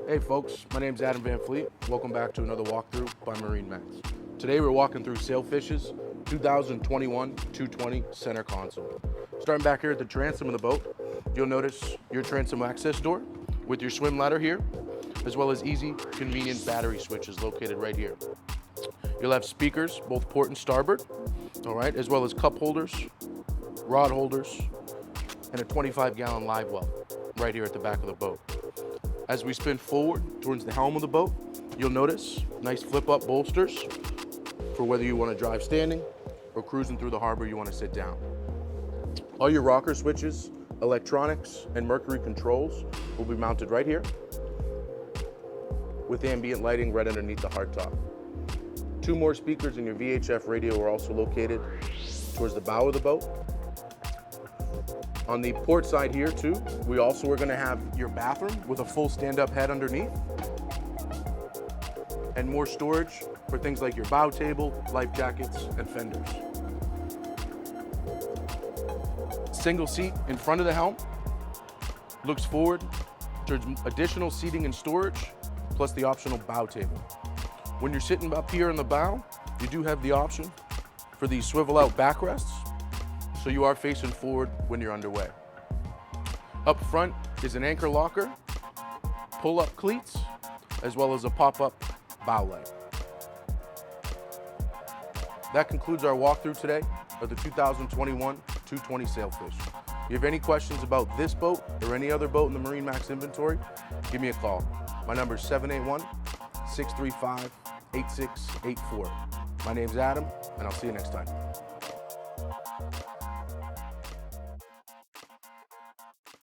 Hey folks, my name's Adam Van Fleet. Welcome back to another walkthrough by MarineMax. Today we're walking through Sailfish's 2021 220 center console. Starting back here at the transom of the boat, you'll notice your transom access door with your swim ladder here, as well as easy, convenient battery switches located right here. You'll have speakers, both port and starboard, all right, as well as cup holders, rod holders, and a 25-gallon live well right here at the back of the boat. As we spin forward towards the helm of the boat, you'll notice nice flip-up bolsters for whether you want to drive standing or cruising through the harbor you want to sit down. All your rocker switches, electronics, and mercury controls will be mounted right here with ambient lighting right underneath the hardtop. Two more speakers in your VHF radio are also located towards the bow of the boat. On the port side here too, we also are going to have your bathroom with a full stand-up head underneath and more storage for things like your bow table, life jackets, and fenders. Single seat in front of the helm looks forward towards additional seating and storage, plus the optional bow table. When you're sitting up here in the bow, you do have the option for these swivel out backrests, so you are facing forward when you're underway. Up front is an anchor locker, pull-up cleats, as well as a pop-up bow light. That concludes our walkthrough today of the 2021 220 Sailfish. If you have any questions about this boat or any other boat in the MarineMax inventory, give me a call. My number is 781-635-8684. My name's Adam, and I'll see you next time.